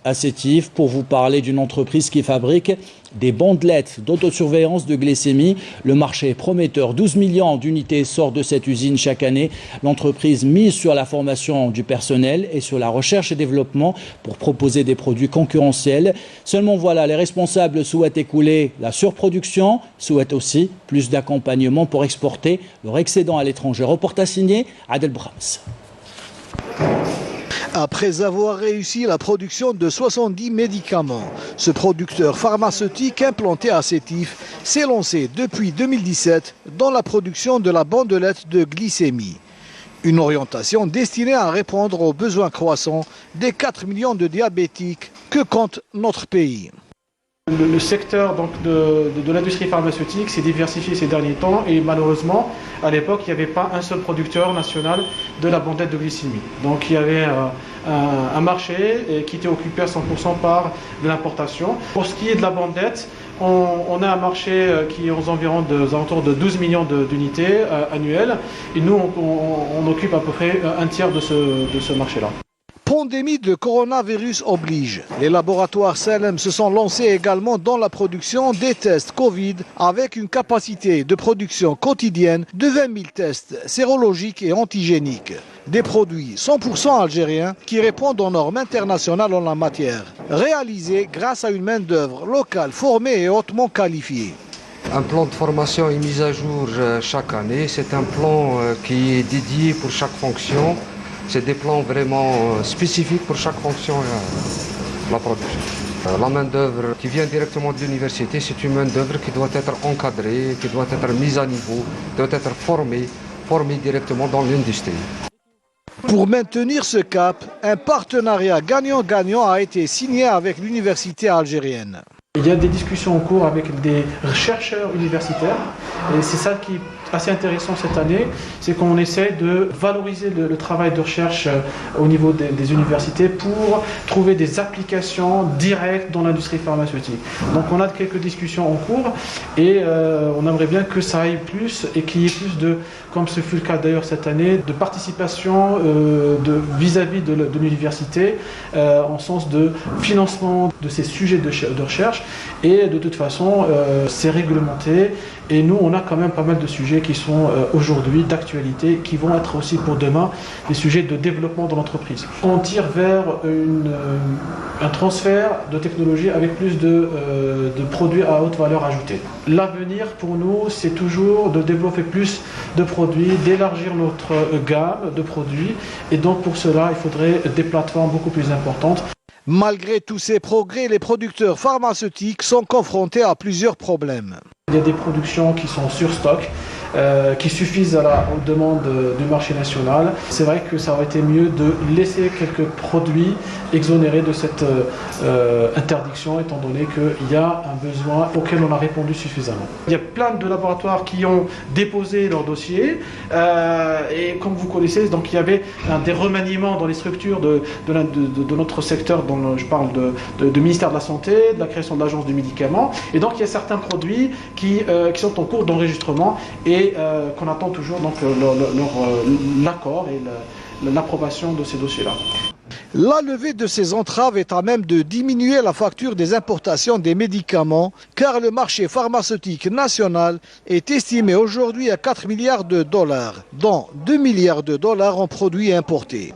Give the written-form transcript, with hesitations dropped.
Assétif pour vous parler d'une entreprise qui fabrique des bandelettes d'autosurveillance de glycémie. Le marché est prometteur. 12 millions d'unités sortent de cette usine chaque année. L'entreprise mise sur la formation du personnel et sur la recherche et développement pour proposer des produits concurrentiels. Seulement voilà, les responsables souhaitent écouler la surproduction, souhaitent aussi plus d'accompagnement pour exporter leur excédent à l'étranger. Reportage signé Adel Brahms. Après avoir réussi la production de 70 médicaments, ce producteur pharmaceutique implanté à Sétif s'est lancé depuis 2017 dans la production de la bandelette de glycémie. Une orientation destinée à répondre aux besoins croissants des 4 millions de diabétiques que compte notre pays. Le secteur donc, de l'industrie pharmaceutique s'est diversifié ces derniers temps et malheureusement, à l'époque, il n'y avait pas un seul producteur national de la bandelette de glycémie. Donc il y avait un marché qui était occupé à 100% par de l'importation. Pour ce qui est de la bandelette, on a un marché qui est aux alentours de 12 millions d'unités annuelles et nous, on occupe à peu près un tiers de ce marché-là. Pandémie de coronavirus oblige. Les laboratoires Salem se sont lancés également dans la production des tests Covid avec une capacité de production quotidienne de 20 000 tests sérologiques et antigéniques. Des produits 100% algériens qui répondent aux normes internationales en la matière. Réalisés grâce à une main-d'œuvre locale formée et hautement qualifiée. Un plan de formation est mis à jour chaque année. C'est un plan qui est dédié pour chaque fonction. C'est des plans vraiment spécifiques pour chaque fonction et la production. La main-d'œuvre qui vient directement de l'université, c'est une main-d'œuvre qui doit être encadrée, qui doit être mise à niveau, doit être formée directement dans l'industrie. Pour maintenir ce cap, un partenariat gagnant-gagnant a été signé avec l'université algérienne. Il y a des discussions en cours avec des chercheurs universitaires et c'est ça qui est assez intéressant cette année, c'est qu'on essaie de valoriser le travail de recherche au niveau des universités pour trouver des applications directes dans l'industrie pharmaceutique. Donc on a quelques discussions en cours et on aimerait bien que ça aille plus et qu'il y ait plus de, comme ce fut le cas d'ailleurs cette année, de participation vis-à-vis de l'université en sens de financement de ces sujets de recherche et de toute façon c'est réglementé et nous on a quand même pas mal de sujets qui sont aujourd'hui d'actualité, qui vont être aussi pour demain des sujets de développement de l'entreprise. On tire vers un transfert de technologie avec plus de produits à haute valeur ajoutée. L'avenir pour nous, c'est toujours de développer plus de produits, d'élargir notre gamme de produits et donc pour cela, il faudrait des plateformes beaucoup plus importantes. Malgré tous ces progrès, les producteurs pharmaceutiques sont confrontés à plusieurs problèmes. Il y a des productions qui sont sur stock, qui suffisent aux demandes du marché national. C'est vrai que ça aurait été mieux de laisser quelques produits exonérés de cette interdiction, étant donné qu'il y a un besoin auquel on a répondu suffisamment. Il y a plein de laboratoires qui ont déposé leur dossier, et comme vous connaissez, donc, il y avait des remaniements dans les structures de notre secteur, dont je parle du ministère de la Santé, de la création de l'agence du médicament, et donc il y a certains produits qui sont en cours d'enregistrement et qu'on attend toujours donc l'accord et l'approbation de ces dossiers-là. La levée de ces entraves est à même de diminuer la facture des importations des médicaments, car le marché pharmaceutique national est estimé aujourd'hui à 4 milliards de dollars, dont 2 milliards de dollars en produits importés.